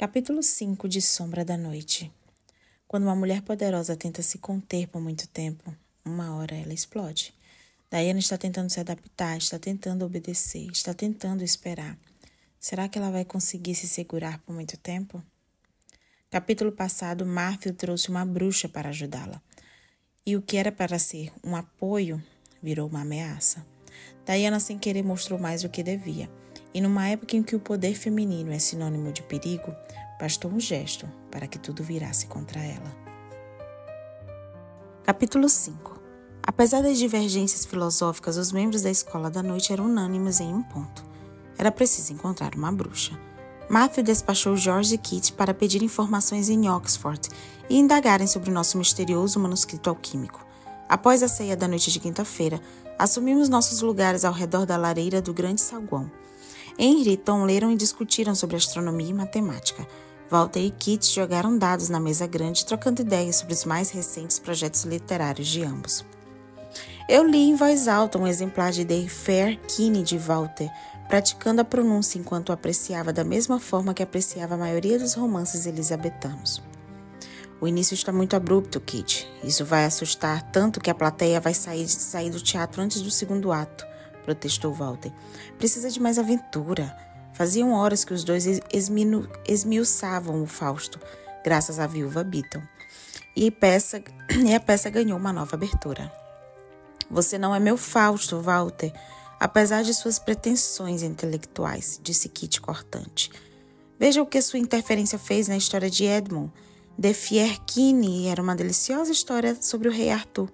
Capítulo 5 de Sombra da Noite. Quando uma mulher poderosa tenta se conter por muito tempo, uma hora ela explode. Diana está tentando se adaptar, está tentando obedecer, está tentando esperar. Será que ela vai conseguir se segurar por muito tempo? Capítulo passado, Matthew trouxe uma bruxa para ajudá-la. E o que era para ser um apoio virou uma ameaça. Diana, sem querer, mostrou mais do que devia. E numa época em que o poder feminino é sinônimo de perigo, bastou um gesto para que tudo virasse contra ela. Capítulo 5. Apesar das divergências filosóficas, os membros da escola da noite eram unânimes em um ponto. Era preciso encontrar uma bruxa. Matthew despachou George e Kit para pedir informações em Oxford e indagarem sobre o nosso misterioso manuscrito alquímico. Após a ceia da noite de quinta-feira, assumimos nossos lugares ao redor da lareira do grande saguão. Henry e Tom leram e discutiram sobre astronomia e matemática. Walter e Kit jogaram dados na mesa grande, trocando ideias sobre os mais recentes projetos literários de ambos. Eu li em voz alta um exemplar de The Fair Kine de Walter, praticando a pronúncia enquanto o apreciava da mesma forma que apreciava a maioria dos romances elisabetanos. O início está muito abrupto, Kit. Isso vai assustar tanto que a plateia vai sair do teatro antes do segundo ato, protestou Walter. Precisa de mais aventura. Faziam horas que os dois esmiuçavam o Fausto, graças à viúva Beaton. E a peça ganhou uma nova abertura. Você não é meu Fausto, Walter, apesar de suas pretensões intelectuais, disse Kit cortante. Veja o que sua interferência fez na história de Edmund. The Fair Kine era uma deliciosa história sobre o rei Arthur.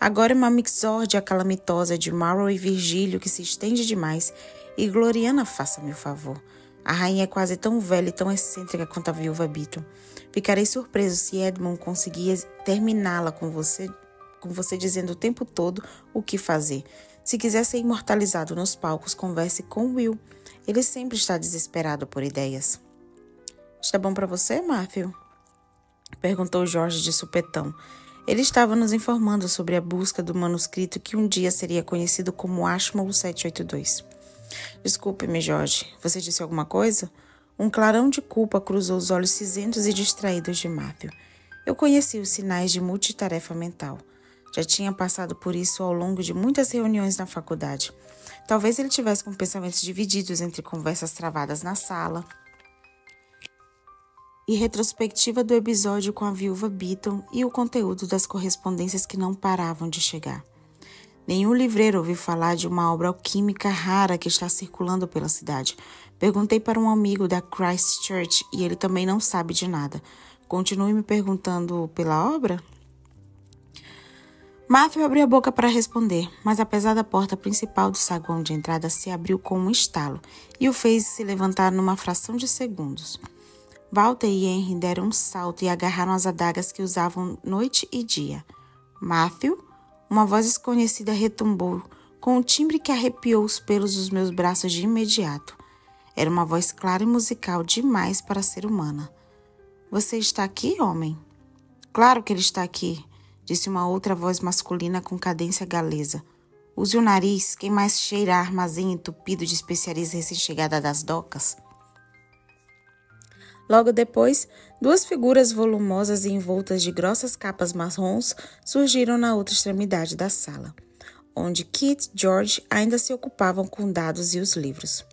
Agora é uma mixórdia calamitosa de Marrow e Virgílio que se estende demais. E Gloriana, faça-me o favor. A rainha é quase tão velha e tão excêntrica quanto a viúva Beaton. Ficarei surpreso se Edmund conseguir terminá-la com você dizendo o tempo todo o que fazer. Se quiser ser imortalizado nos palcos, converse com Will. Ele sempre está desesperado por ideias. Está bom para você, Matthew? Perguntou George de supetão. Ele estava nos informando sobre a busca do manuscrito que um dia seria conhecido como Ashmole 782. Desculpe-me, George. Você disse alguma coisa? Um clarão de culpa cruzou os olhos cinzentos e distraídos de Matthew. Eu conheci os sinais de multitarefa mental. Já tinha passado por isso ao longo de muitas reuniões na faculdade. Talvez ele tivesse com pensamentos divididos entre conversas travadas na sala e retrospectiva do episódio com a viúva Beaton e o conteúdo das correspondências que não paravam de chegar. Nenhum livreiro ouviu falar de uma obra alquímica rara que está circulando pela cidade. Perguntei para um amigo da Christ Church e ele também não sabe de nada. Continue me perguntando pela obra? Matthew abriu a boca para responder, mas apesar da porta principal do saguão de entrada se abriu com um estalo e o fez se levantar numa fração de segundos. Walter e Henry deram um salto e agarraram as adagas que usavam noite e dia. Matthew? Uma voz desconhecida retumbou, com um timbre que arrepiou os pelos dos meus braços de imediato. Era uma voz clara e musical demais para ser humana. Você está aqui, homem? Claro que ele está aqui, disse uma outra voz masculina com cadência galesa. Use o nariz, quem mais cheira a armazém entupido de especiarias recém-chegada das docas? Logo depois, duas figuras volumosas e envoltas de grossas capas marrons surgiram na outra extremidade da sala, onde Kit e George ainda se ocupavam com dados e os livros.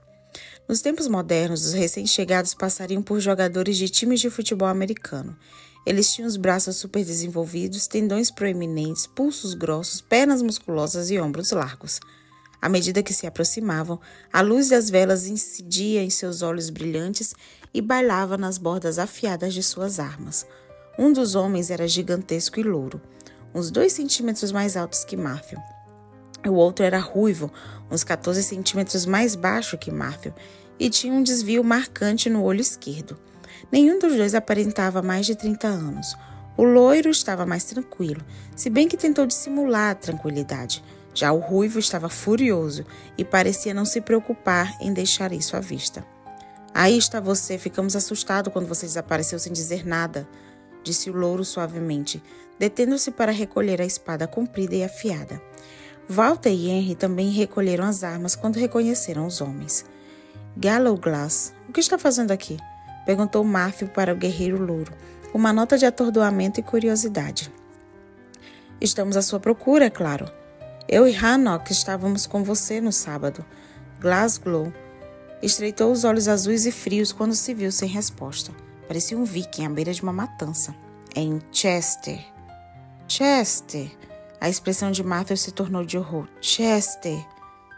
Nos tempos modernos, os recém-chegados passariam por jogadores de times de futebol americano. Eles tinham os braços super desenvolvidos, tendões proeminentes, pulsos grossos, pernas musculosas e ombros largos. À medida que se aproximavam, a luz das velas incidia em seus olhos brilhantes e bailava nas bordas afiadas de suas armas. Um dos homens era gigantesco e louro, uns 2 centímetros mais altos que Matthew. O outro era ruivo, uns 14 centímetros mais baixo que Matthew, e tinha um desvio marcante no olho esquerdo. Nenhum dos dois aparentava mais de 30 anos. O loiro estava mais tranquilo, se bem que tentou dissimular a tranquilidade. Já o ruivo estava furioso e parecia não se preocupar em deixar isso à vista. Aí está você, ficamos assustados quando você desapareceu sem dizer nada, disse o louro suavemente, detendo-se para recolher a espada comprida e afiada. Walter e Henry também recolheram as armas quando reconheceram os homens. Gallowglass, o que está fazendo aqui? Perguntou Matthew para o guerreiro louro, com uma nota de atordoamento e curiosidade. Estamos à sua procura, é claro. Eu e Hancock estávamos com você no sábado. Glasgow estreitou os olhos azuis e frios quando se viu sem resposta. Parecia um viking à beira de uma matança. Em Chester. Chester. A expressão de Matthew se tornou de horror. Chester.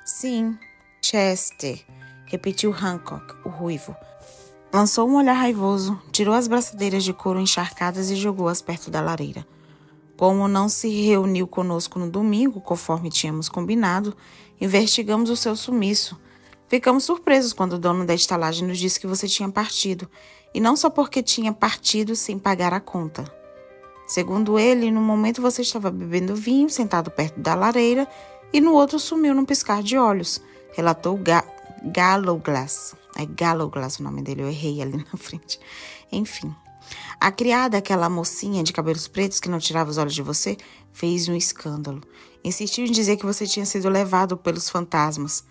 Sim, Chester. Repetiu Hancock, o ruivo. Lançou um olhar raivoso, tirou as braçadeiras de couro encharcadas e jogou-as perto da lareira. Como não se reuniu conosco no domingo, conforme tínhamos combinado, investigamos o seu sumiço. Ficamos surpresos quando o dono da estalagem nos disse que você tinha partido, e não só porque tinha partido sem pagar a conta. Segundo ele, no momento você estava bebendo vinho, sentado perto da lareira, e no outro sumiu num piscar de olhos, relatou Gallowglass. É Gallowglass o nome dele, eu errei ali na frente. Enfim, a criada, aquela mocinha de cabelos pretos que não tirava os olhos de você, fez um escândalo. Insistiu em dizer que você tinha sido levado pelos fantasmas.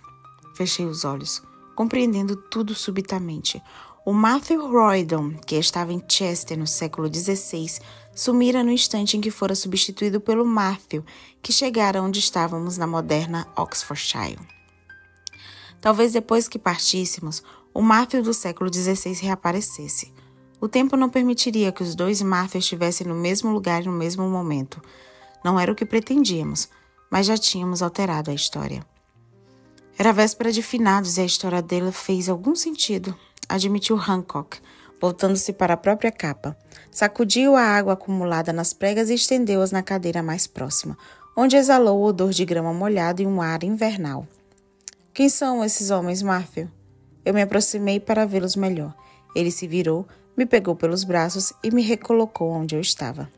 Fechei os olhos, compreendendo tudo subitamente. O Matthew Roydon, que estava em Chester no século XVI, sumira no instante em que fora substituído pelo Matthew, que chegara onde estávamos na moderna Oxfordshire. Talvez depois que partíssemos, o Matthew do século XVI reaparecesse. O tempo não permitiria que os dois Matthews estivessem no mesmo lugar no mesmo momento. Não era o que pretendíamos, mas já tínhamos alterado a história. Era véspera de finados e a história dele fez algum sentido, admitiu Hancock, voltando-se para a própria capa. Sacudiu a água acumulada nas pregas e estendeu-as na cadeira mais próxima, onde exalou o odor de grama molhada e um ar invernal. Quem são esses homens, Matthew? Eu me aproximei para vê-los melhor. Ele se virou, me pegou pelos braços e me recolocou onde eu estava.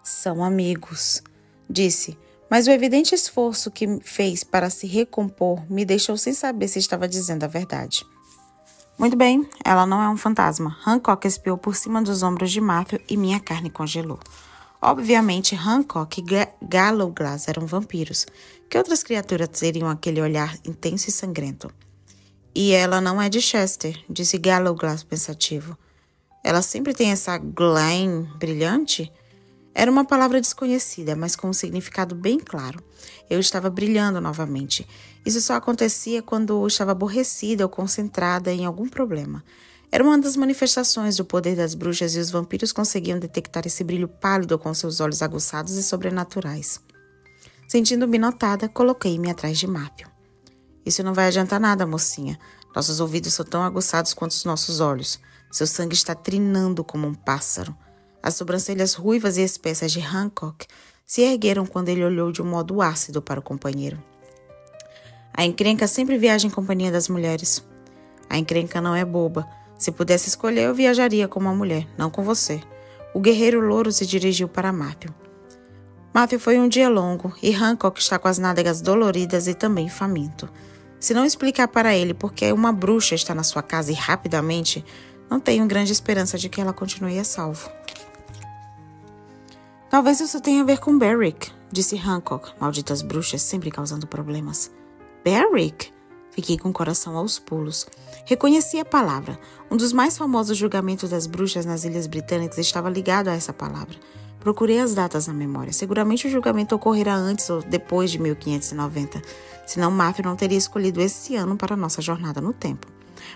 São amigos, disse, mas o evidente esforço que fez para se recompor me deixou sem saber se estava dizendo a verdade. Muito bem, ela não é um fantasma. Hancock espiou por cima dos ombros de Matthew e minha carne congelou. Obviamente, Hancock e Gallowglass eram vampiros. Que outras criaturas teriam aquele olhar intenso e sangrento? E ela não é de Chester, disse Gallowglass pensativo. Ela sempre tem essa glam brilhante? Era uma palavra desconhecida, mas com um significado bem claro. Eu estava brilhando novamente. Isso só acontecia quando estava aborrecida ou concentrada em algum problema. Era uma das manifestações do poder das bruxas e os vampiros conseguiam detectar esse brilho pálido com seus olhos aguçados e sobrenaturais. Sentindo-me notada, coloquei-me atrás de Matthew. Isso não vai adiantar nada, mocinha. Nossos ouvidos são tão aguçados quanto os nossos olhos. Seu sangue está trinando como um pássaro. As sobrancelhas ruivas e espessas de Hancock se ergueram quando ele olhou de um modo ácido para o companheiro. A encrenca sempre viaja em companhia das mulheres. A encrenca não é boba. Se pudesse escolher, eu viajaria com uma mulher, não com você. O guerreiro louro se dirigiu para Matthew. Matthew, foi um dia longo e Hancock está com as nádegas doloridas e também faminto. Se não explicar para ele por que uma bruxa está na sua casa e rapidamente, não tenho grande esperança de que ela continue a salvo. Talvez isso tenha a ver com Berwick, disse Hancock, malditas bruxas sempre causando problemas. Berwick? Fiquei com o coração aos pulos. Reconheci a palavra. Um dos mais famosos julgamentos das bruxas nas Ilhas Britânicas estava ligado a essa palavra. Procurei as datas na memória. Seguramente o julgamento ocorrerá antes ou depois de 1590. Senão Matthew não teria escolhido esse ano para nossa jornada no tempo.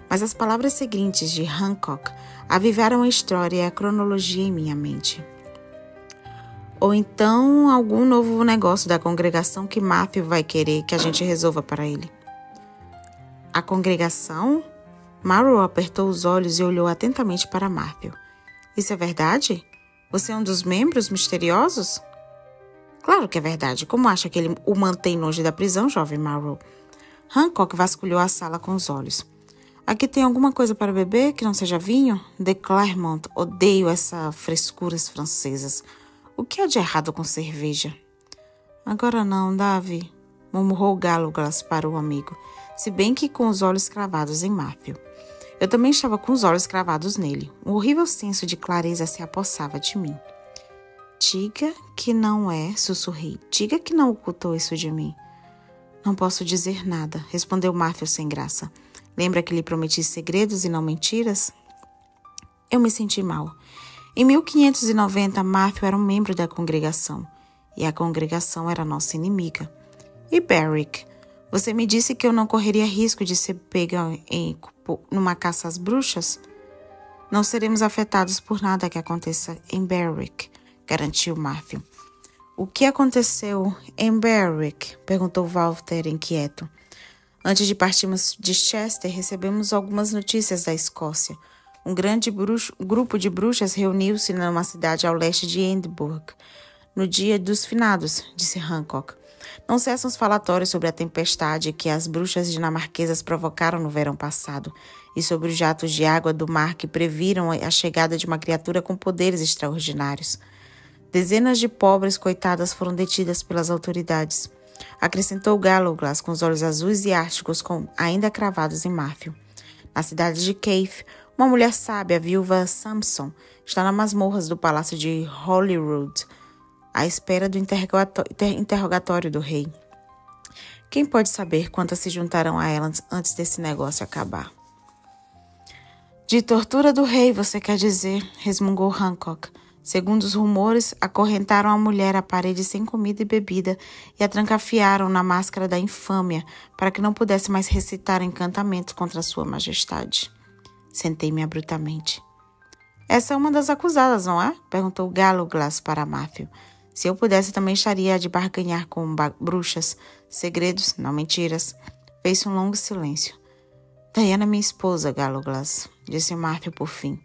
Mas as palavras seguintes de Hancock avivaram a história e a cronologia em minha mente. Ou então algum novo negócio da congregação que Matthew vai querer que a gente resolva para ele. A congregação? Marrow apertou os olhos e olhou atentamente para Matthew. Isso é verdade? Você é um dos membros misteriosos? Claro que é verdade. Como acha que ele o mantém longe da prisão, jovem Marrow? Hancock vasculhou a sala com os olhos. Aqui tem alguma coisa para beber que não seja vinho? De Clermont, odeio essas frescuras francesas. O que há de errado com cerveja? Agora não, Davi, murmurou Gallowglass para o amigo, se bem que com os olhos cravados em Matthew. Eu também estava com os olhos cravados nele. Um horrível senso de clareza se apossava de mim. Diga que não é, sussurrei. Diga que não ocultou isso de mim. Não posso dizer nada, respondeu Matthew sem graça. Lembra que lhe prometi segredos e não mentiras? Eu me senti mal. Em 1590, Matthew era um membro da congregação. E a congregação era nossa inimiga. E Berwick? Você me disse que eu não correria risco de ser pega numa caça às bruxas? Não seremos afetados por nada que aconteça em Berwick, garantiu Matthew. O que aconteceu em Berwick? Perguntou Walter inquieto. Antes de partirmos de Chester, recebemos algumas notícias da Escócia. Um grande grupo de bruxas reuniu-se numa cidade ao leste de Edinburgh, no dia dos finados, disse Hancock. Não cessam os falatórios sobre a tempestade que as bruxas dinamarquesas provocaram no verão passado e sobre os jatos de água do mar que previram a chegada de uma criatura com poderes extraordinários. Dezenas de pobres coitadas foram detidas pelas autoridades, acrescentou Gallowglass com os olhos azuis e árticos ainda cravados em Matthew. Na cidade de Keith, uma mulher sábia, a viúva Sampson, está nas masmorras do palácio de Holyrood, à espera do interrogatório do rei. Quem pode saber quantas se juntarão a ela antes desse negócio acabar? De tortura do rei, você quer dizer, resmungou Hancock. Segundo os rumores, acorrentaram a mulher à parede sem comida e bebida e a trancafiaram na máscara da infâmia para que não pudesse mais recitar encantamentos contra sua majestade. Sentei-me abruptamente. Essa é uma das acusadas, não é? Perguntou Gallowglass para Matthew. Se eu pudesse, também estaria de barganhar com bruxas. Segredos, não mentiras. Fez-se um longo silêncio. Diana é minha esposa, Gallowglass, disse Matthew por fim.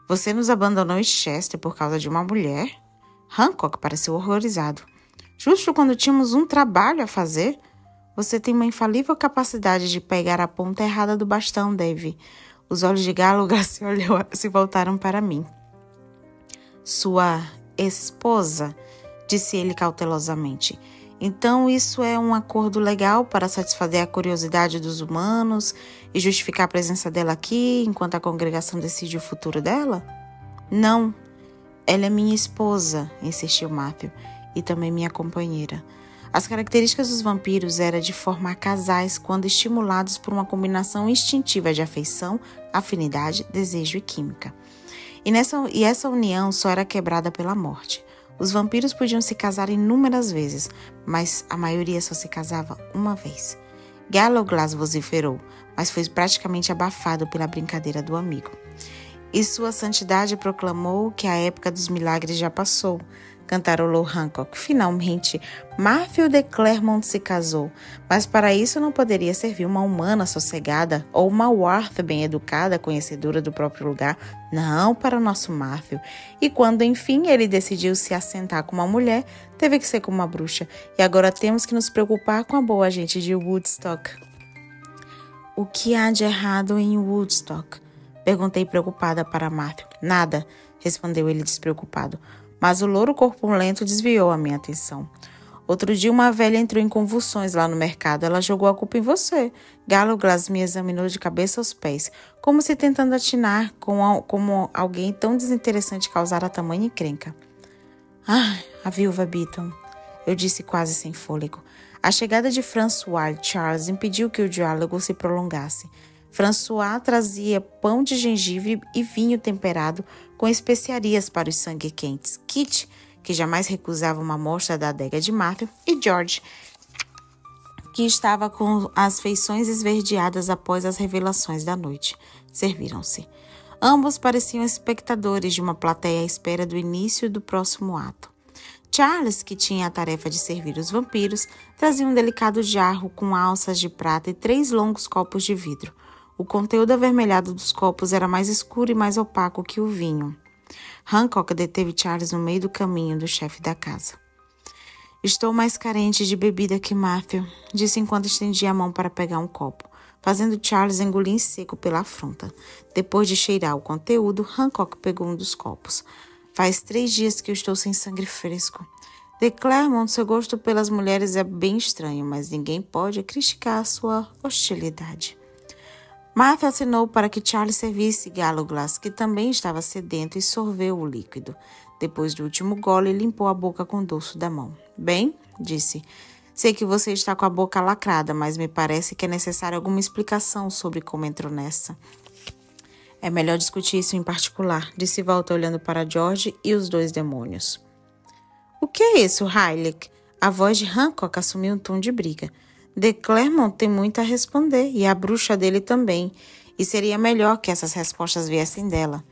Você nos abandonou em Chester por causa de uma mulher? Hancock pareceu horrorizado. Justo quando tínhamos um trabalho a fazer? Você tem uma infalível capacidade de pegar a ponta errada do bastão, Davy. Os olhos de Gallowglass se voltaram para mim. Sua esposa, disse ele cautelosamente. Então isso é um acordo legal para satisfazer a curiosidade dos humanos e justificar a presença dela aqui enquanto a congregação decide o futuro dela? Não, ela é minha esposa, insistiu Matthew, e também minha companheira. As características dos vampiros eram de formar casais quando estimulados por uma combinação instintiva de afeição, afinidade, desejo e química. E essa união só era quebrada pela morte. Os vampiros podiam se casar inúmeras vezes, mas a maioria só se casava uma vez. Gallowglass vociferou, mas foi praticamente abafado pela brincadeira do amigo. E sua santidade proclamou que a época dos milagres já passou, cantarolou Hancock. Finalmente, Matthew de Clermont se casou, mas para isso não poderia servir uma humana sossegada ou uma Worth bem educada, conhecedora do próprio lugar. Não para o nosso Matthew. E quando, enfim, ele decidiu se assentar com uma mulher, teve que ser com uma bruxa. E agora temos que nos preocupar com a boa gente de Woodstock. O que há de errado em Woodstock? Perguntei preocupada para Matthew. Nada, respondeu ele despreocupado. Mas o louro corpulento desviou a minha atenção. Outro dia uma velha entrou em convulsões lá no mercado. Ela jogou a culpa em você. Gallowglass me examinou de cabeça aos pés, como se tentando atinar como alguém tão desinteressante causara tamanha encrenca. A viúva Beaton, eu disse quase sem fôlego. A chegada de François Charles impediu que o diálogo se prolongasse. François trazia pão de gengibre e vinho temperado com especiarias para os sangue quentes. Kit, que jamais recusava uma amostra da adega de Matthew, e George, que estava com as feições esverdeadas após as revelações da noite. Serviram-se. Ambos pareciam espectadores de uma plateia à espera do início do próximo ato. Charles, que tinha a tarefa de servir os vampiros, trazia um delicado jarro com alças de prata e 3 longos copos de vidro. O conteúdo avermelhado dos copos era mais escuro e mais opaco que o vinho. Hancock deteve Charles no meio do caminho do chefe da casa. Estou mais carente de bebida que Matthew, disse enquanto estendia a mão para pegar um copo, fazendo Charles engolir em seco pela afronta. Depois de cheirar o conteúdo, Hancock pegou um dos copos. Faz 3 dias que eu estou sem sangue fresco. De Clermont, seu gosto pelas mulheres é bem estranho, mas ninguém pode criticar a sua hostilidade. Matthew assinou para que Charles servisse Gallowglass, que também estava sedento, e sorveu o líquido. Depois do último gole, limpou a boca com o dorso da mão. Bem, disse, sei que você está com a boca lacrada, mas me parece que é necessária alguma explicação sobre como entrou nessa. É melhor discutir isso em particular, disse Walter olhando para George e os dois demônios. O que é isso, Hayek? A voz de Hancock assumiu um tom de briga. De Clermont tem muito a responder, e a bruxa dele também, e seria melhor que essas respostas viessem dela.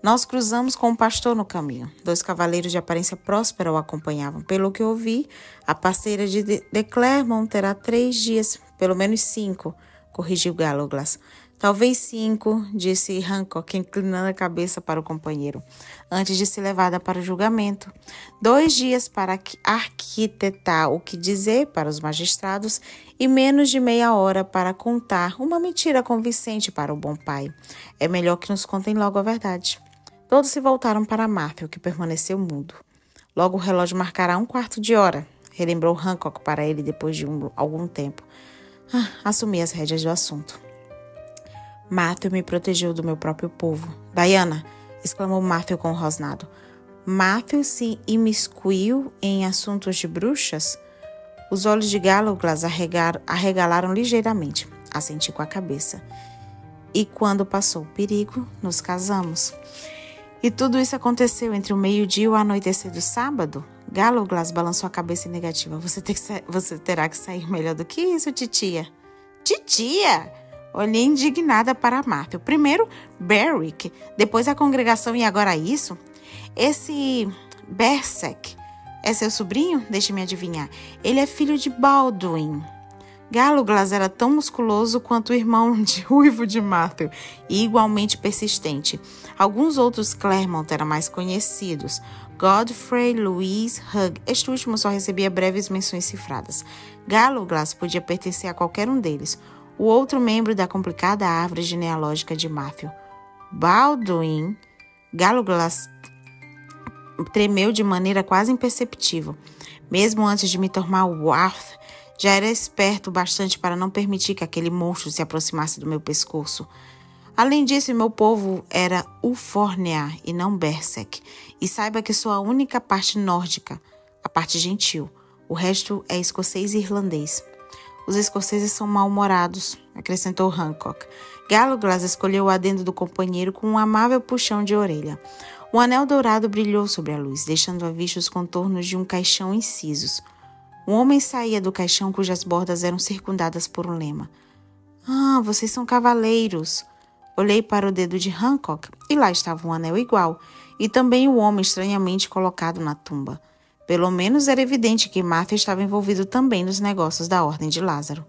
Nós cruzamos com um pastor no caminho. 2 cavaleiros de aparência próspera o acompanhavam. Pelo que ouvi, a parceira de Clermont terá 3 dias, pelo menos 5, corrigiu Gallowglass. Talvez 5, disse Hancock, inclinando a cabeça para o companheiro, antes de ser levada para o julgamento. 2 dias para arquitetar o que dizer para os magistrados e menos de meia hora para contar uma mentira convincente para o bom pai. É melhor que nos contem logo a verdade. Todos se voltaram para Matthew, que permaneceu mudo. Logo o relógio marcará 1/4 de hora, relembrou Hancock para ele depois de algum tempo. Assumi as rédeas do assunto. Matthew me protegeu do meu próprio povo. Diana, exclamou Matthew com rosnado. Matthew se imiscuiu em assuntos de bruxas? Os olhos de Gallowglass arregalaram ligeiramente. Assenti com a cabeça. E quando passou o perigo, nos casamos. E tudo isso aconteceu entre o meio-dia e o anoitecer do sábado? Gallowglass balançou a cabeça em negativa. Você terá que sair melhor do que isso, titia. Titia! Olhei indignada para Matthew. Primeiro Berwick, depois a congregação e agora isso? Esse Berserk é seu sobrinho? Deixe-me adivinhar. Ele é filho de Baldwin. Gallowglass era tão musculoso quanto o irmão ruivo de Matthew e igualmente persistente. Alguns outros Clermont eram mais conhecidos. Godfrey, Louis, Hugh. Este último só recebia breves menções cifradas. Gallowglass podia pertencer a qualquer um deles. O outro membro da complicada árvore genealógica de Matthew. Baldwin. Gallowglass tremeu de maneira quase imperceptível. Mesmo antes de me tornar Worth, já era esperto bastante para não permitir que aquele monstro se aproximasse do meu pescoço. Além disso, meu povo era Ulfornea e não Berserk. E saiba que sou a única parte nórdica, a parte gentil. O resto é escocês e irlandês. Os escoceses são mal-humorados, acrescentou Hancock. Gallowglass escolheu o adendo do companheiro com um amável puxão de orelha. O anel dourado brilhou sobre a luz, deixando à vista os contornos de um caixão incisos. Um homem saía do caixão cujas bordas eram circundadas por um lema. Vocês são cavaleiros. Olhei para o dedo de Hancock e lá estava um anel igual, e também o homem estranhamente colocado na tumba. Pelo menos era evidente que Matthew estava envolvido também nos negócios da Ordem de Lázaro.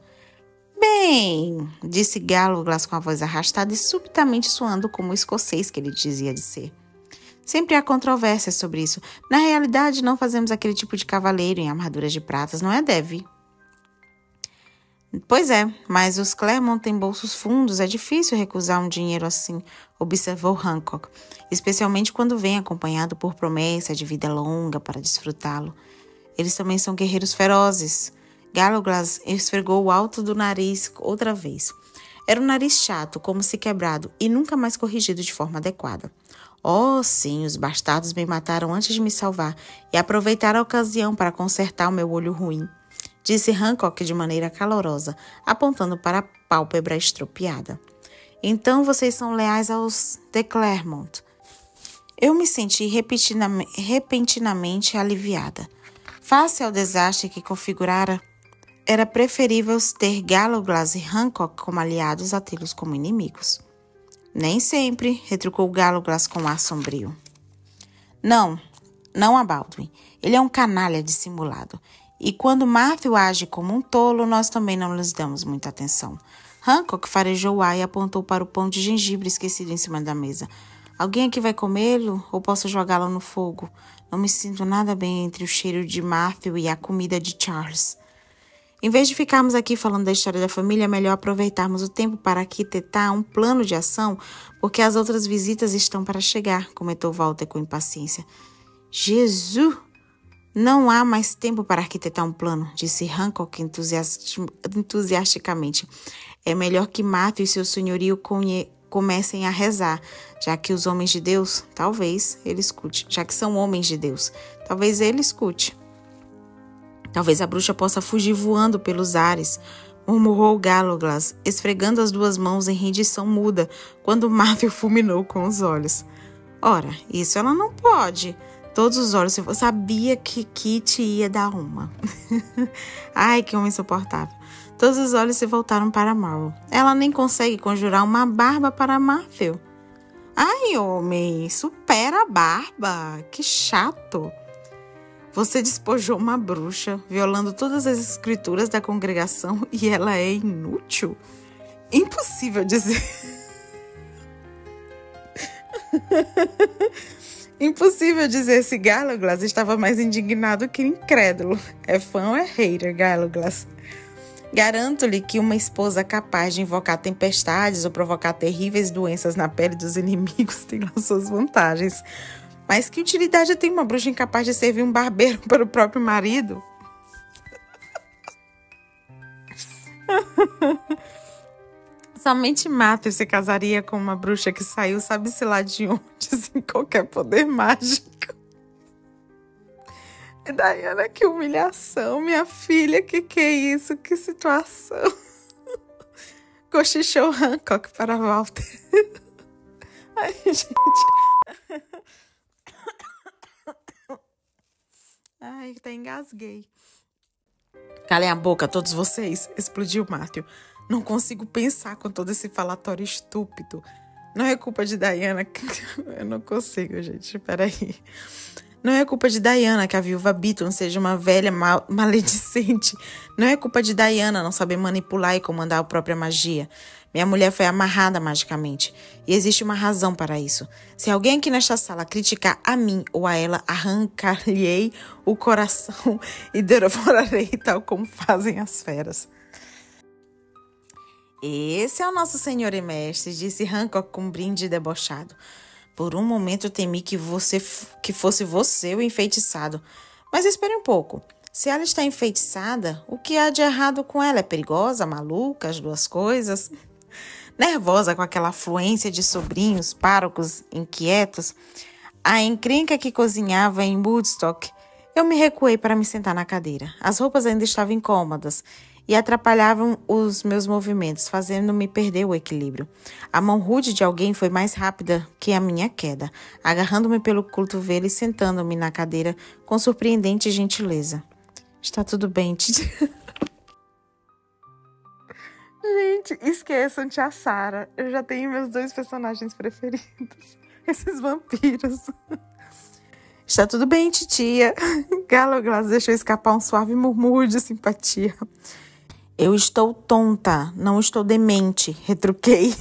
Bem, disse Gallowglass com a voz arrastada e subitamente soando como o escocês que ele dizia de ser. Sempre há controvérsias sobre isso. Na realidade, não fazemos aquele tipo de cavaleiro em armaduras de pratas, não é, Devi? Pois é, mas os Clermont têm bolsos fundos, é difícil recusar um dinheiro assim, observou Hancock, especialmente quando vem acompanhado por promessa de vida longa para desfrutá-lo. Eles também são guerreiros ferozes. Gallowglass esfregou o alto do nariz outra vez. Era um nariz chato, como se quebrado, e nunca mais corrigido de forma adequada. Oh, sim, os bastardos me mataram antes de me salvar e aproveitaram a ocasião para consertar o meu olho ruim, disse Hancock de maneira calorosa, apontando para a pálpebra estropiada. Então vocês são leais aos de Clermont. Eu me senti repentinamente aliviada. Face ao desastre que configurara, era preferível ter Gallowglass e Hancock como aliados a tê-los como inimigos. Nem sempre, retrucou Gallowglass com ar sombrio. Não a Baldwin. Ele é um canalha dissimulado. E quando Matthew age como um tolo, nós também não lhes damos muita atenção. Hancock farejou o ar e apontou para o pão de gengibre esquecido em cima da mesa. Alguém aqui vai comê-lo ou posso jogá-lo no fogo? Não me sinto nada bem entre o cheiro de Matthew e a comida de Charles. Em vez de ficarmos aqui falando da história da família, é melhor aproveitarmos o tempo para arquitetar um plano de ação, porque as outras visitas estão para chegar, comentou Walter com impaciência. Jesus! Não há mais tempo para arquitetar um plano, disse Hancock entusiasticamente. É melhor que Matthew e seu senhorio comecem a rezar, já que os homens de Deus, talvez ele escute. Já que são homens de Deus, talvez ele escute. Talvez a bruxa possa fugir voando pelos ares. murmurou Gallowglass, esfregando as duas mãos em rendição muda, quando Matthew fulminou com os olhos. Ora, isso ela não pode. Todos os olhos, eu sabia que Kit ia dar uma. Ai, que homem insuportável. Todos os olhos se voltaram para Marrow. Ela nem consegue conjurar uma barba para Matthew. Ai, homem, supera a barba. Que chato. Você despojou uma bruxa, violando todas as escrituras da congregação e ela é inútil? Impossível dizer. Impossível dizer se Gallowglass estava mais indignado que incrédulo. É fã ou é hater, Gallowglass? Garanto-lhe que uma esposa capaz de invocar tempestades ou provocar terríveis doenças na pele dos inimigos tem lá suas vantagens. Mas que utilidade tem uma bruxa incapaz de servir um barbeiro para o próprio marido? Somente Matthew se casaria com uma bruxa que saiu sabe-se lá de onde, sem qualquer poder mágico. Diana, que humilhação, minha filha, que é isso? Que situação. Cochichou Hancock para Walter. Ai, gente. Ai, até engasguei. Calem a boca, todos vocês, explodiu Matthew. Não consigo pensar com todo esse falatório estúpido. Não é culpa de Diana. Eu não consigo, gente, peraí. Não é culpa de Diana que a viúva Beaton seja uma velha maledicente. Não é culpa de Diana não saber manipular e comandar a própria magia. Minha mulher foi amarrada magicamente. E existe uma razão para isso. Se alguém aqui nesta sala criticar a mim ou a ela, arrancar-lhe-ei o coração e devorarei tal como fazem as feras. Esse é o nosso senhor e mestre, disse Hancock com um brinde debochado. Por um momento eu temi que fosse você o enfeitiçado. Mas espere um pouco. Se ela está enfeitiçada, o que há de errado com ela? É perigosa, maluca, as duas coisas? Nervosa com aquela afluência de sobrinhos, párocos, inquietos, a encrenca que cozinhava em Woodstock, eu me recuei para me sentar na cadeira. As roupas ainda estavam incômodas e atrapalhavam os meus movimentos, fazendo-me perder o equilíbrio. A mão rude de alguém foi mais rápida que a minha queda, agarrando-me pelo cotovelo e sentando-me na cadeira com surpreendente gentileza. Está tudo bem, Titi. Gente, esqueçam tia Sarah. Eu já tenho meus 2 personagens preferidos. Esses vampiros. Está tudo bem, titia. Gallowglass deixou escapar um suave murmúrio de simpatia. Eu estou tonta, não estou demente, retruquei.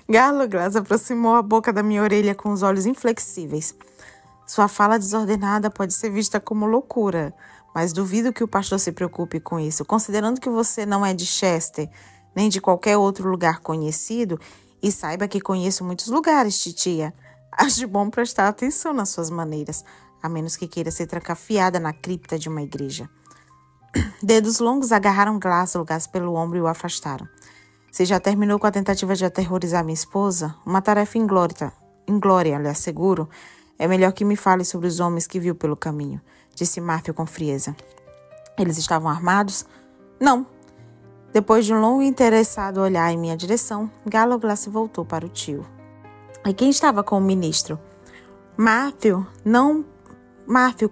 Gallowglass aproximou a boca da minha orelha com os olhos inflexíveis. Sua fala desordenada pode ser vista como loucura, mas duvido que o pastor se preocupe com isso. Considerando que você não é de Chester, nem de qualquer outro lugar conhecido, e saiba que conheço muitos lugares, titia. Acho bom prestar atenção nas suas maneiras, a menos que queira ser trancafiada na cripta de uma igreja. Dedos longos agarraram Gallowglass pelo ombro e o afastaram. Se já terminou com a tentativa de aterrorizar minha esposa, uma tarefa inglória, lhe asseguro, é melhor que me fale sobre os homens que viu pelo caminho, disse Matthew com frieza. Eles estavam armados? Não. Depois de um longo e interessado olhar em minha direção, Gallowglass se voltou para o tio. E quem estava com o ministro? Matthew,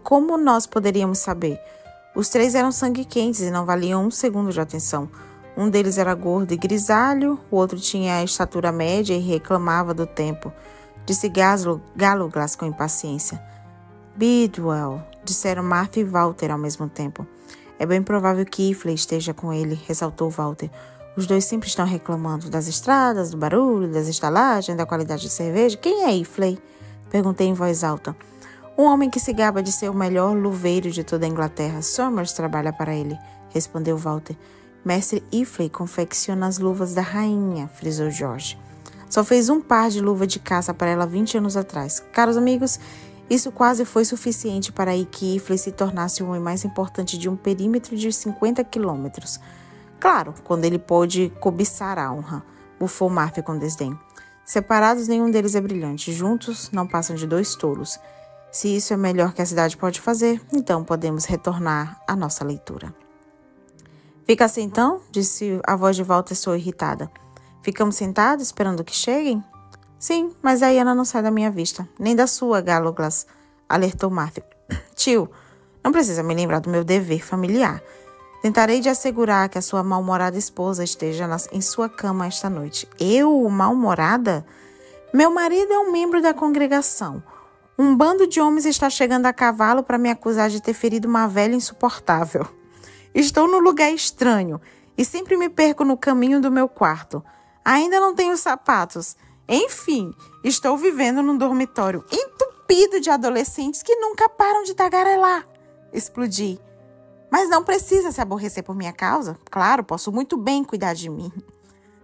como nós poderíamos saber? Os 3 eram sangue-quentes e não valiam um segundo de atenção. Um deles era gordo e grisalho, o outro tinha a estatura média e reclamava do tempo. Disse Gallowglass com impaciência. Bidwell, disseram Matthew e Walter ao mesmo tempo. É bem provável que Ifley esteja com ele, ressaltou Walter. Os 2 sempre estão reclamando das estradas, do barulho, das estalagens, da qualidade de cerveja. Quem é Ifley? Perguntei em voz alta. Um homem que se gaba de ser o melhor luveiro de toda a Inglaterra. Somers trabalha para ele, respondeu Walter. Mestre Ifley confecciona as luvas da rainha, frisou George. Só fez um par de luva de caça para ela 20 anos atrás. Caros amigos, isso quase foi suficiente para que Ifley se tornasse o homem mais importante de um perímetro de 50 quilômetros. Claro, quando ele pôde cobiçar a honra, bufou Matthew com desdém. Separados, nenhum deles é brilhante. Juntos, não passam de 2 tolos. Se isso é o melhor que a cidade pode fazer, então podemos retornar à nossa leitura. Fica assim então? Disse a voz de Walter soou irritada. Ficamos sentados esperando que cheguem? Sim, mas a Iana não sai da minha vista. Nem da sua, Gallowglass, alertou Matthew. Tio, não precisa me lembrar do meu dever familiar. Tentarei de assegurar que a sua mal-humorada esposa esteja em sua cama esta noite. Eu, mal-humorada? Meu marido é um membro da congregação. Um bando de homens está chegando a cavalo para me acusar de ter ferido uma velha insuportável. Estou num lugar estranho e sempre me perco no caminho do meu quarto. Ainda não tenho sapatos. Enfim, estou vivendo num dormitório entupido de adolescentes que nunca param de tagarelar. Explodi. Mas não precisa se aborrecer por minha causa. Claro, posso muito bem cuidar de mim.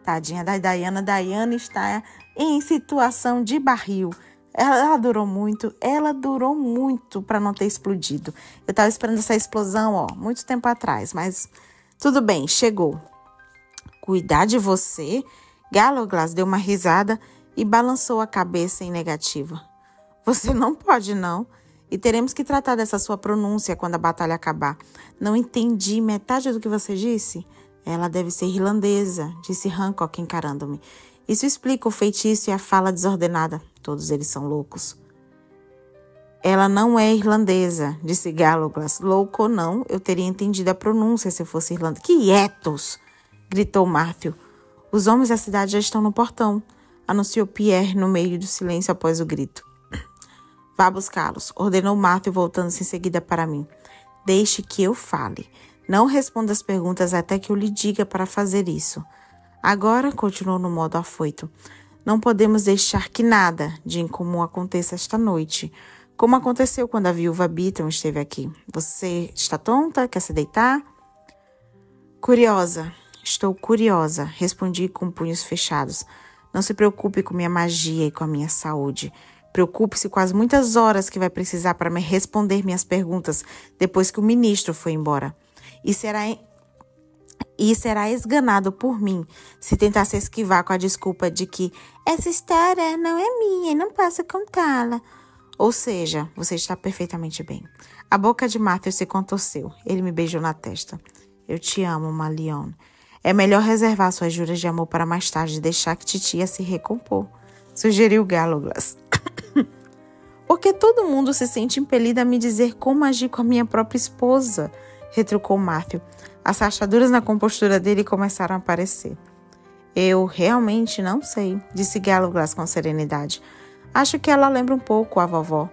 Tadinha da Diana. Diana está em situação de barril. Ela durou muito para não ter explodido. Eu estava esperando essa explosão, muito tempo atrás, mas tudo bem, chegou. Cuidar de você? Gallowglass deu uma risada e balançou a cabeça em negativa. Você não pode, não. E teremos que tratar dessa sua pronúncia quando a batalha acabar. Não entendi metade do que você disse. Ela deve ser irlandesa, disse Hancock encarando-me. Isso explica o feitiço e a fala desordenada. Todos eles são loucos. Ela não é irlandesa, disse Gallowglass. Louco ou não, eu teria entendido a pronúncia se eu fosse irlandesa. Quietos! Gritou Matthew. Os homens da cidade já estão no portão, anunciou Pierre no meio do silêncio após o grito. Vá buscá-los, ordenou Matthew, voltando-se em seguida para mim. Deixe que eu fale. Não responda as perguntas até que eu lhe diga para fazer isso. Agora, continuou no modo afoito, não podemos deixar que nada de incomum aconteça esta noite, como aconteceu quando a viúva Beaton esteve aqui. Você está tonta? Quer se deitar? Curiosa. Estou curiosa, respondi com punhos fechados. Não se preocupe com minha magia e com a minha saúde. Preocupe-se com as muitas horas que vai precisar para me responder minhas perguntas depois que o ministro foi embora. E será esganado por mim se tentar se esquivar com a desculpa de que essa história não é minha e não posso contá-la. Ou seja, você está perfeitamente bem. A boca de Matthew se contorceu. Ele me beijou na testa. Eu te amo, Malion. É melhor reservar suas juras de amor para mais tarde e deixar que titia se recompor, sugeriu Gallowglass. Porque todo mundo se sente impelido a me dizer como agir com a minha própria esposa, retrucou Matthew. As rachaduras na compostura dele começaram a aparecer. Eu realmente não sei, disse Gallowglass com serenidade. Acho que ela lembra um pouco a vovó.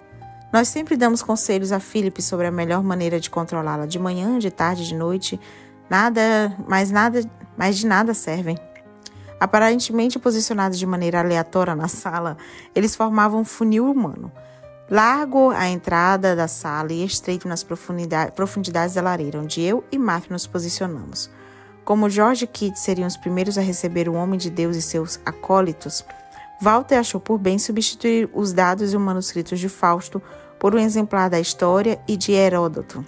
Nós sempre damos conselhos a Philip sobre a melhor maneira de controlá-la. De manhã, de tarde, de noite, mas de nada servem. Aparentemente posicionados de maneira aleatória na sala, eles formavam um funil humano. Largo à entrada da sala e estreito nas profundidades da lareira, onde eu e Matthew nos posicionamos. Como George e Kit seriam os primeiros a receber o homem de Deus e seus acólitos, Walter achou por bem substituir os dados e os manuscritos de Fausto por um exemplar da História e de Heródoto.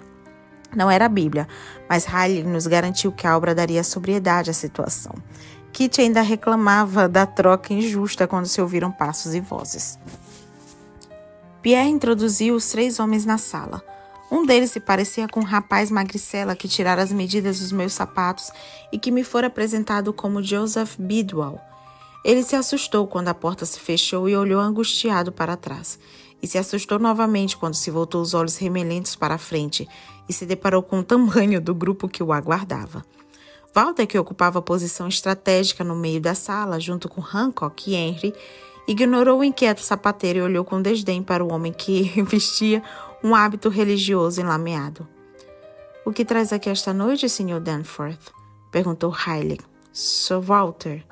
Não era a Bíblia, mas Riley nos garantiu que a obra daria sobriedade à situação. Kit ainda reclamava da troca injusta quando se ouviram passos e vozes. Pierre introduziu os 3 homens na sala. Um deles se parecia com um rapaz magricela que tirara as medidas dos meus sapatos e que me fora apresentado como Joseph Bidwell. Ele se assustou quando a porta se fechou e olhou angustiado para trás. E se assustou novamente quando se voltou os olhos remelentos para a frente e se deparou com o tamanho do grupo que o aguardava. Walter, que ocupava posição estratégica no meio da sala, junto com Hancock e Henry, ignorou o inquieto sapateiro e olhou com desdém para o homem que vestia um hábito religioso enlameado. — O que traz aqui esta noite, Sr. Danforth? Perguntou Riley. — Sir Walter.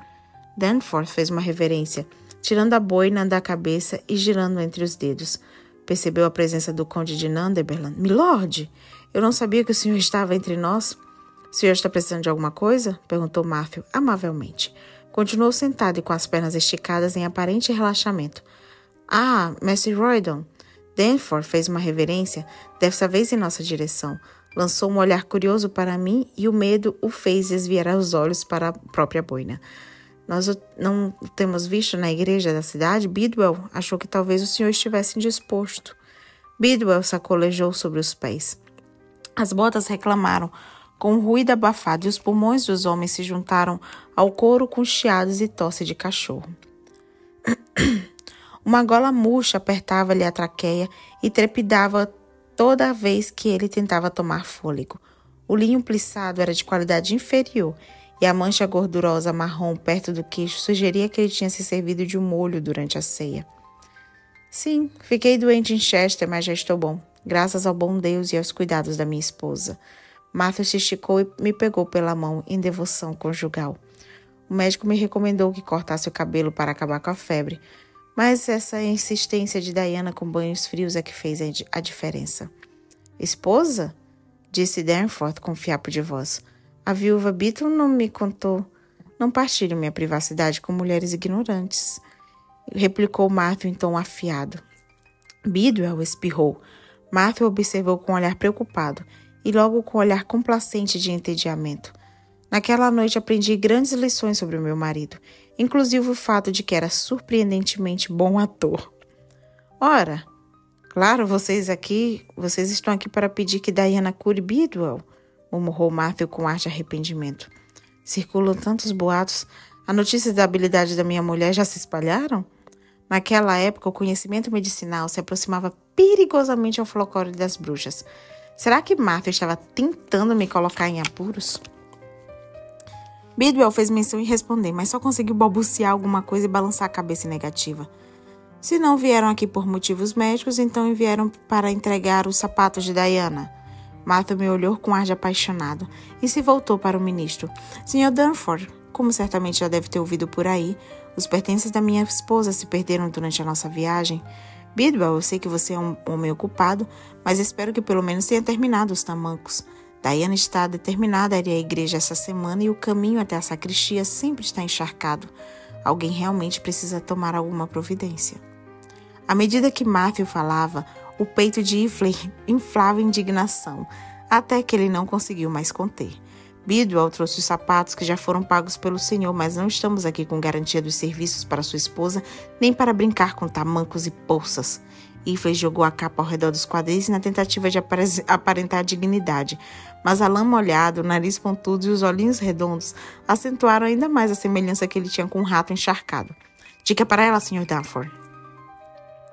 Danforth fez uma reverência, tirando a boina da cabeça e girando entre os dedos. Percebeu a presença do conde de Northumberland. — Milord, eu não sabia que o senhor estava entre nós. — O senhor está precisando de alguma coisa? Perguntou Matthew amavelmente. Continuou sentado e com as pernas esticadas em aparente relaxamento. — Ah, Mestre Roydon. Danforth fez uma reverência, dessa vez em nossa direção. Lançou um olhar curioso para mim e o medo o fez desviar os olhos para a própria boina. Nós não o temos visto na igreja da cidade. Bidwell achou que talvez o senhor estivesse indisposto. Bidwell sacolejou sobre os pés. As botas reclamaram, com um ruído abafado, e os pulmões dos homens se juntaram ao coro com chiados e tosse de cachorro. Uma gola murcha apertava-lhe a traqueia e trepidava toda vez que ele tentava tomar fôlego. O linho plissado era de qualidade inferior e a mancha gordurosa marrom perto do queixo sugeria que ele tinha se servido de um molho durante a ceia. Sim, fiquei doente em Chester, mas já estou bom, graças ao bom Deus e aos cuidados da minha esposa. Matthew se esticou e me pegou pela mão em devoção conjugal. O médico me recomendou que cortasse o cabelo para acabar com a febre, mas essa insistência de Diana com banhos frios é que fez a diferença. Esposa? Disse Danforth com fiapo de voz. A viúva Beaton não me contou. Não partilho minha privacidade com mulheres ignorantes, replicou Matthew em tom afiado. Bidwell espirrou. Matthew observou com um olhar preocupado e logo com um olhar complacente de entediamento. Naquela noite aprendi grandes lições sobre o meu marido, inclusive o fato de que era surpreendentemente bom ator. Ora, claro, vocês estão aqui para pedir que Diana cure Bidwell, murmurou Matthew com ar de arrependimento. Circulam tantos boatos. A notícia da habilidade da minha mulher já se espalharam? Naquela época, o conhecimento medicinal se aproximava perigosamente ao folclore das bruxas. Será que Matthew estava tentando me colocar em apuros? Bidwell fez menção em responder, mas só conseguiu balbuciar alguma coisa e balançar a cabeça negativa. Se não vieram aqui por motivos médicos, então vieram para entregar os sapatos de Diana. Matthew me olhou com ar de apaixonado e se voltou para o ministro. Sr. Danforth, como certamente já deve ter ouvido por aí, os pertences da minha esposa se perderam durante a nossa viagem. Bidwell, eu sei que você é um homem ocupado, mas espero que pelo menos tenha terminado os tamancos. Diana está determinada a ir à igreja essa semana e o caminho até a sacristia sempre está encharcado. Alguém realmente precisa tomar alguma providência. À medida que Matthew falava, o peito de Ifley inflava indignação, até que ele não conseguiu mais conter. Bidwell trouxe os sapatos que já foram pagos pelo senhor, mas não estamos aqui com garantia dos serviços para sua esposa, nem para brincar com tamancos e bolsas. Ifley jogou a capa ao redor dos quadris na tentativa de aparentar dignidade, mas a lã molhada, o nariz pontudo e os olhinhos redondos acentuaram ainda mais a semelhança que ele tinha com um rato encharcado. Diga para ela, Sr. Danforth.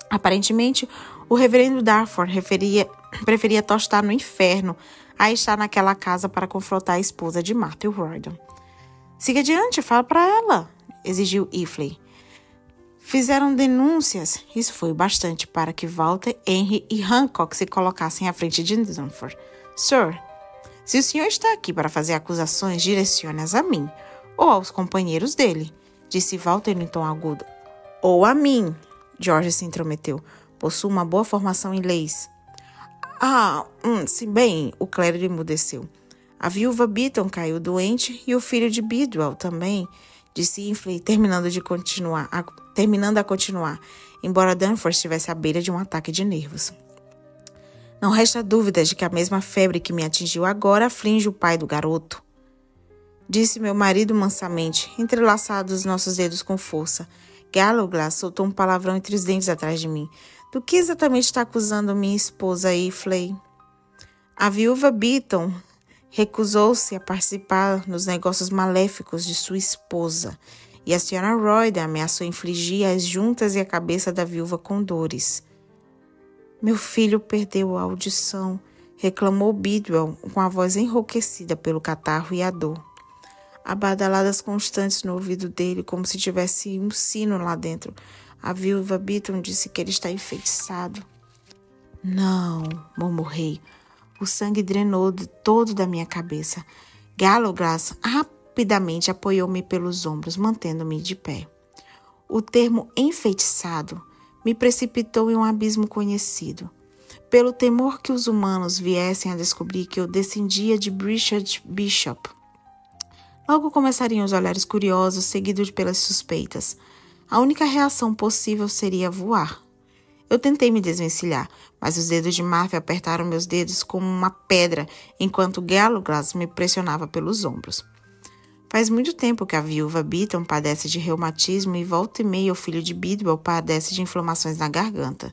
Aparentemente, o reverendo Danforth preferia tostar no inferno a estar naquela casa para confrontar a esposa de Matthew Roydon. Siga adiante, fala para ela, exigiu Ifley. Fizeram denúncias. Isso foi bastante para que Walter, Henry e Hancock se colocassem à frente de Danforth. Sir, se o senhor está aqui para fazer acusações, direcione-as a mim ou aos companheiros dele, disse Walter em tom agudo. Ou a mim, George se intrometeu. Possuo uma boa formação em leis. Se bem, o clérigo emudeceu. A viúva Beaton caiu doente e o filho de Bidwell também, disse Ifley, terminando a continuar, embora Danforth estivesse à beira de um ataque de nervos. Não resta dúvida de que a mesma febre que me atingiu agora aflige o pai do garoto. Disse meu marido mansamente, entrelaçados nossos dedos com força. Gallowglass soltou um palavrão entre os dentes atrás de mim. Do que exatamente está acusando minha esposa, Ifley? A viúva Beaton recusou-se a participar nos negócios maléficos de sua esposa, e a Sra. Royd ameaçou infligir as juntas e a cabeça da viúva com dores. Meu filho perdeu a audição, reclamou Bidwell com a voz enrouquecida pelo catarro e a dor. Há badaladas constantes no ouvido dele, como se tivesse um sino lá dentro. A viúva Beaton disse que ele está enfeitiçado. Não, murmurei. O sangue drenou todo da minha cabeça. Gallowglass rapidamente apoiou-me pelos ombros, mantendo-me de pé. O termo enfeitiçado me precipitou em um abismo conhecido. Pelo temor que os humanos viessem a descobrir que eu descendia de Richard Bishop. Logo começariam os olhares curiosos, seguidos pelas suspeitas. A única reação possível seria voar. Eu tentei me desvencilhar, mas os dedos de Matthew apertaram meus dedos como uma pedra, enquanto Gallowglass me pressionava pelos ombros. Faz muito tempo que a viúva Beaton padece de reumatismo e volta e meia o filho de Bidwell padece de inflamações na garganta.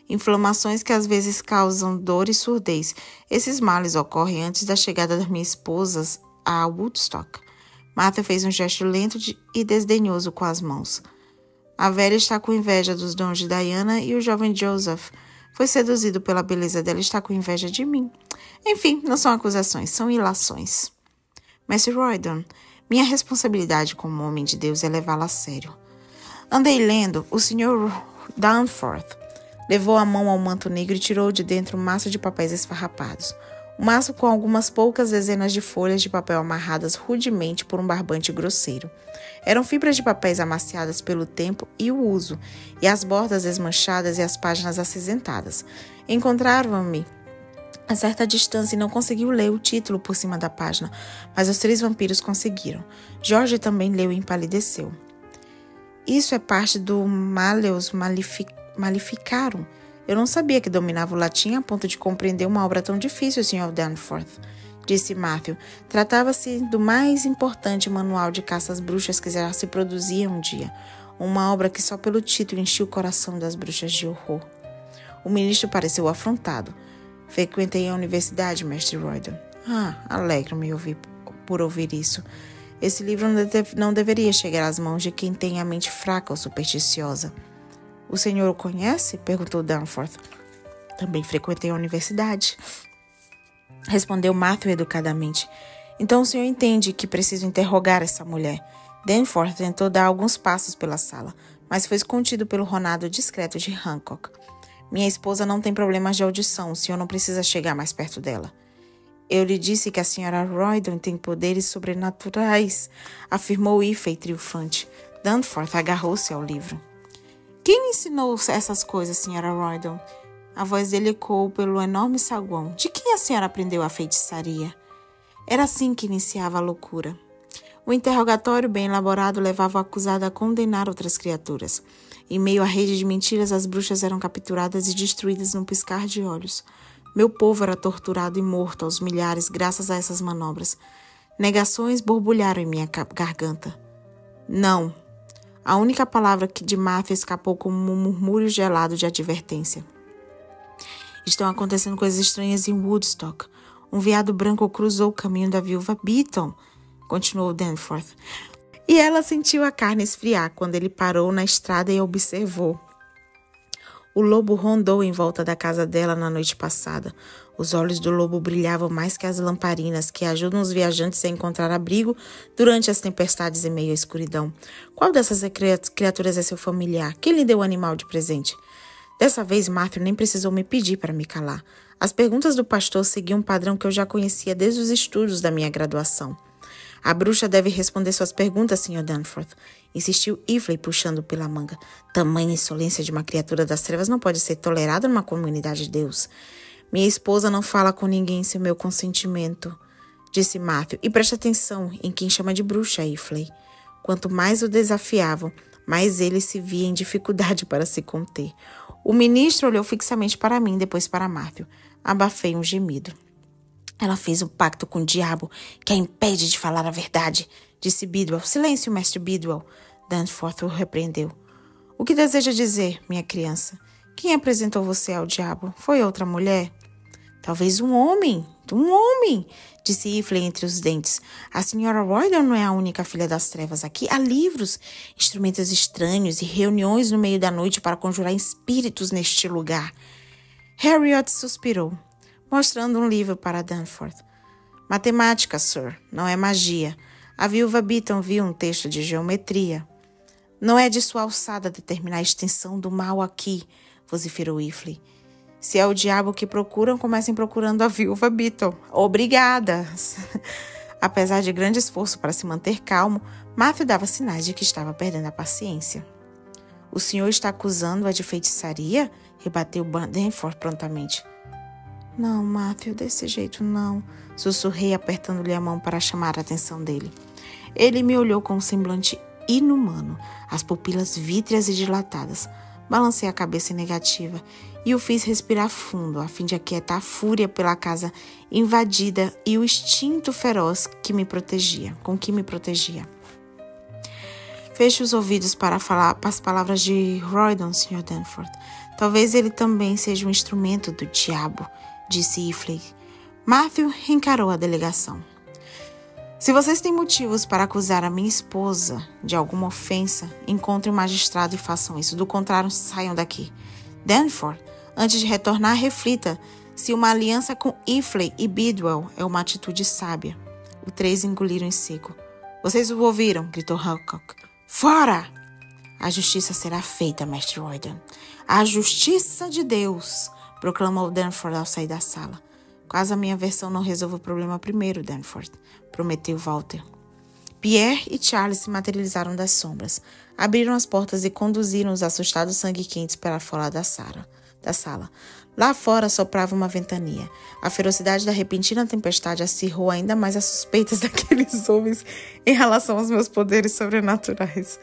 Inflamações que às vezes causam dor e surdez. Esses males ocorrem antes da chegada da minha esposa a Woodstock. Matthew fez um gesto lento e desdenhoso com as mãos. A velha está com inveja dos dons de Diana e o jovem Joseph foi seduzido pela beleza dela e está com inveja de mim. Enfim, não são acusações, são ilações. Mestre Roydon, minha responsabilidade como homem de Deus é levá-la a sério. Andei lendo, o Sr. Danforth levou a mão ao manto negro e tirou de dentro um maço de papéis esfarrapados. Um maço com algumas poucas dezenas de folhas de papel amarradas rudemente por um barbante grosseiro. Eram fibras de papéis amaciadas pelo tempo e o uso, e as bordas desmanchadas e as páginas acinzentadas. Encontraram-me a certa distância e não conseguiu ler o título por cima da página, mas os 3 vampiros conseguiram. George também leu e empalideceu. Isso é parte do Malleus Maleficarum. Eu não sabia que dominava o latim a ponto de compreender uma obra tão difícil, Sr. Danforth, disse Matthew. Tratava-se do mais importante manual de caça às bruxas que já se produzia um dia. Uma obra que só pelo título enchia o coração das bruxas de horror. O ministro pareceu afrontado. Frequentei a universidade, Mestre Roydon. Alegro-me por ouvir isso. Esse livro não deveria chegar às mãos de quem tem a mente fraca ou supersticiosa. O senhor o conhece? Perguntou Danforth. Também frequentei a universidade. Respondeu Matthew educadamente. Então o senhor entende que preciso interrogar essa mulher. Danforth tentou dar alguns passos pela sala, mas foi contido pelo ronado discreto de Hancock. Minha esposa não tem problemas de audição, o senhor não precisa chegar mais perto dela. Eu lhe disse que a senhora Roydon tem poderes sobrenaturais, afirmou Iffey triunfante. Danforth agarrou-se ao livro. Quem lhe ensinou essas coisas, senhora Roydon? A voz dele ecoou pelo enorme saguão. De quem a senhora aprendeu a feitiçaria? Era assim que iniciava a loucura. O interrogatório bem elaborado levava o acusado a condenar outras criaturas. Em meio à rede de mentiras, as bruxas eram capturadas e destruídas num piscar de olhos. Meu povo era torturado e morto aos milhares graças a essas manobras. Negações borbulharam em minha garganta. Não. A única palavra que de Matthew escapou como um murmúrio gelado de advertência. Estão acontecendo coisas estranhas em Woodstock. Um veado branco cruzou o caminho da viúva Beaton, continuou Danforth. E ela sentiu a carne esfriar quando ele parou na estrada e observou. O lobo rondou em volta da casa dela na noite passada. Os olhos do lobo brilhavam mais que as lamparinas que ajudam os viajantes a encontrar abrigo durante as tempestades em meio à escuridão. Qual dessas criaturas é seu familiar? Quem lhe deu o animal de presente? Dessa vez, Matthew nem precisou me pedir para me calar. As perguntas do pastor seguiam um padrão que eu já conhecia desde os estudos da minha graduação. A bruxa deve responder suas perguntas, Sr. Danforth, insistiu Iffey puxando pela manga. Tamanha insolência de uma criatura das trevas não pode ser tolerada numa comunidade de Deus. Minha esposa não fala com ninguém sem meu consentimento, disse Matthew, e preste atenção em quem chama de bruxa, Iffey. Quanto mais o desafiavam, mais ele se via em dificuldade para se conter. O ministro olhou fixamente para mim, depois para Matthew. Abafei um gemido. Ela fez um pacto com o diabo que a impede de falar a verdade, disse Bidwell. Silêncio, mestre Bidwell. Danforth o repreendeu. O que deseja dizer, minha criança? Quem apresentou você ao diabo? Foi outra mulher? Talvez um homem, disse Iffey entre os dentes. A senhora Roydon não é a única filha das trevas aqui. Há livros, instrumentos estranhos e reuniões no meio da noite para conjurar espíritos neste lugar. Harriet suspirou, mostrando um livro para Danforth. Matemática, sir, não é magia. A viúva Beaton viu um texto de geometria. Não é de sua alçada determinar a extensão do mal aqui, vociferou Iffey. Se é o diabo que procuram, comecem procurando a viúva Beaton. Obrigada! Apesar de grande esforço para se manter calmo, Matthew dava sinais de que estava perdendo a paciência. O senhor está acusando-a de feitiçaria? Rebateu Danforth prontamente. Não, Matthew, desse jeito não, sussurrei apertando-lhe a mão para chamar a atenção dele. Ele me olhou com um semblante inumano, as pupilas vítreas e dilatadas. Balancei a cabeça em negativa e o fiz respirar fundo, a fim de aquietar a fúria pela casa invadida e o instinto feroz com que me protegia. Feche os ouvidos para falar as palavras de Roydon, Sr. Danforth. Talvez ele também seja um instrumento do diabo, disse Ifley. Matthew encarou a delegação. Se vocês têm motivos para acusar a minha esposa de alguma ofensa, encontrem o magistrado e façam isso. Do contrário, saiam daqui. Danforth, antes de retornar, reflita se uma aliança com Ifley e Bidwell é uma atitude sábia. Os três engoliram em seco. Vocês o ouviram, gritou Hancock. Fora! A justiça será feita, mestre Royden. A justiça de Deus, proclamou Danforth ao sair da sala. Quase a minha versão não resolve o problema primeiro, Danforth, prometeu Walter. Pierre e Charles se materializaram das sombras, abriram as portas e conduziram os assustados sangue-quentes para fora da sala. Lá fora soprava uma ventania. A ferocidade da repentina tempestade acirrou ainda mais as suspeitas daqueles homens em relação aos meus poderes sobrenaturais.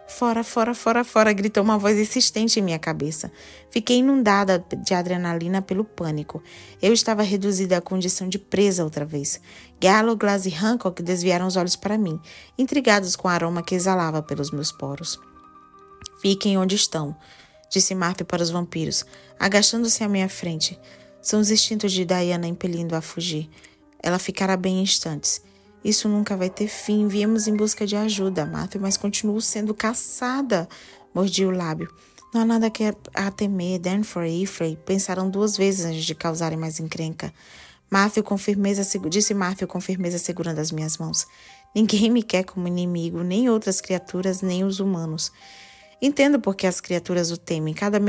Fora, fora, fora, fora, gritou uma voz insistente em minha cabeça. Fiquei inundada de adrenalina pelo pânico. Eu estava reduzida à condição de presa outra vez. Gallowglass e Hancock desviaram os olhos para mim, intrigados com o aroma que exalava pelos meus poros. Fiquem onde estão, disse Matthew para os vampiros, agachando-se à minha frente. São os instintos de Diana impelindo-a a fugir. Ela ficará bem em instantes. Isso nunca vai ter fim. Viemos em busca de ajuda, Matthew, mas continuo sendo caçada. Mordi o lábio. Não há nada a temer. Danforth e Ifley pensaram 2 vezes antes de causarem mais encrenca. Disse Matthew com firmeza, segurando as minhas mãos. Ninguém me quer como inimigo, nem outras criaturas, nem os humanos. Entendo por que as criaturas o temem. Como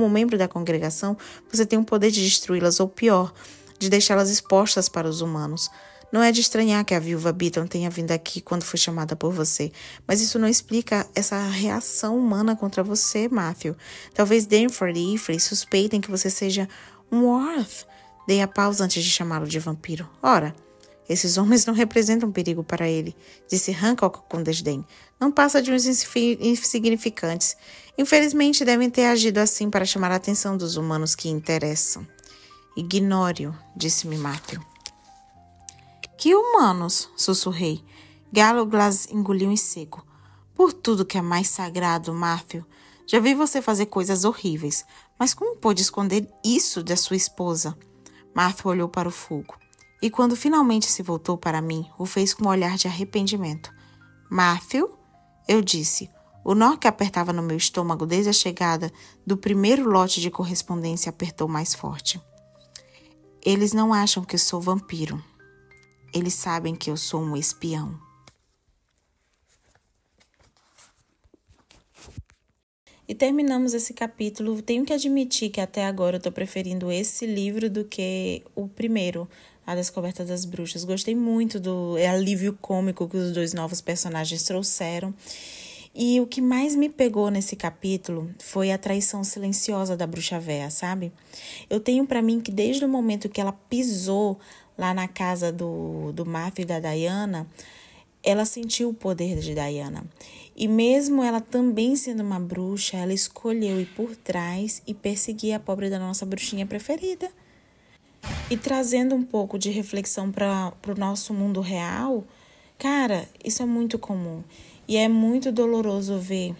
membro da congregação, você tem o poder de destruí-las, ou pior, de deixá-las expostas para os humanos. Não é de estranhar que a viúva Beaton tenha vindo aqui quando foi chamada por você, mas isso não explica essa reação humana contra você, Matthew. Talvez Danforth e Ifley suspeitem que você seja um Worth. Dei a pausa antes de chamá-lo de vampiro. Ora, esses homens não representam perigo para ele, disse Hancock com desdém. Não passa de uns insignificantes. Infelizmente, devem ter agido assim para chamar a atenção dos humanos que interessam. Ignore-o, disse-me Matthew. Que humanos? Sussurrei. Gallowglass engoliu em seco. Por tudo que é mais sagrado, Matthew. Já vi você fazer coisas horríveis, mas como pôde esconder isso da sua esposa? Matthew olhou para o fogo. E quando finalmente se voltou para mim, o fez com um olhar de arrependimento. Matthew? Eu disse. O nó que apertava no meu estômago desde a chegada do primeiro lote de correspondência apertou mais forte. Eles não acham que eu sou vampiro. Eles sabem que eu sou um espião. E terminamos esse capítulo. Tenho que admitir que até agora eu estou preferindo esse livro do que o primeiro, A Descoberta das Bruxas. Gostei muito do alívio cômico que os 2 novos personagens trouxeram. E o que mais me pegou nesse capítulo foi a traição silenciosa da bruxa véia, sabe? Eu tenho pra mim que desde o momento que ela pisou lá na casa do Matthew e da Diana, ela sentiu o poder de Diana. E mesmo ela também sendo uma bruxa, ela escolheu ir por trás e perseguir a pobre da nossa bruxinha preferida. E trazendo um pouco de reflexão para o nosso mundo real, cara, isso é muito comum. E é muito doloroso ver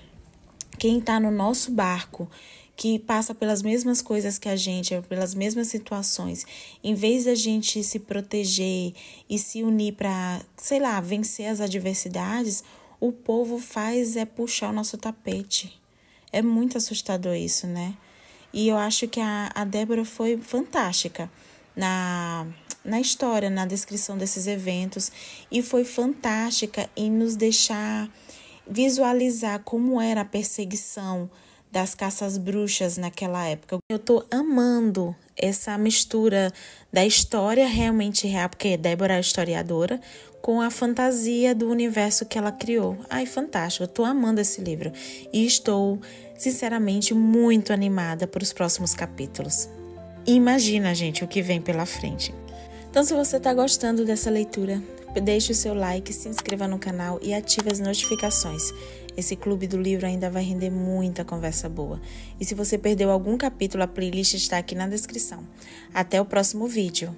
quem está no nosso barco, que passa pelas mesmas coisas que a gente, pelas mesmas situações. Em vez da gente se proteger e se unir para, vencer as adversidades, o povo faz puxar o nosso tapete. É muito assustador isso, né? E eu acho que a Débora foi fantástica na história, na descrição desses eventos, e foi fantástica em nos deixar visualizar como era a perseguição das caças bruxas naquela época. Eu tô amando essa mistura da história realmente real, porque Débora é historiadora, com a fantasia do universo que ela criou. Ai, fantástico, eu tô amando esse livro e estou, sinceramente, muito animada para os próximos capítulos. E imagina, gente, o que vem pela frente. Então, se você está gostando dessa leitura, deixe o seu like, se inscreva no canal e ative as notificações. Esse clube do livro ainda vai render muita conversa boa. E se você perdeu algum capítulo, a playlist está aqui na descrição. Até o próximo vídeo.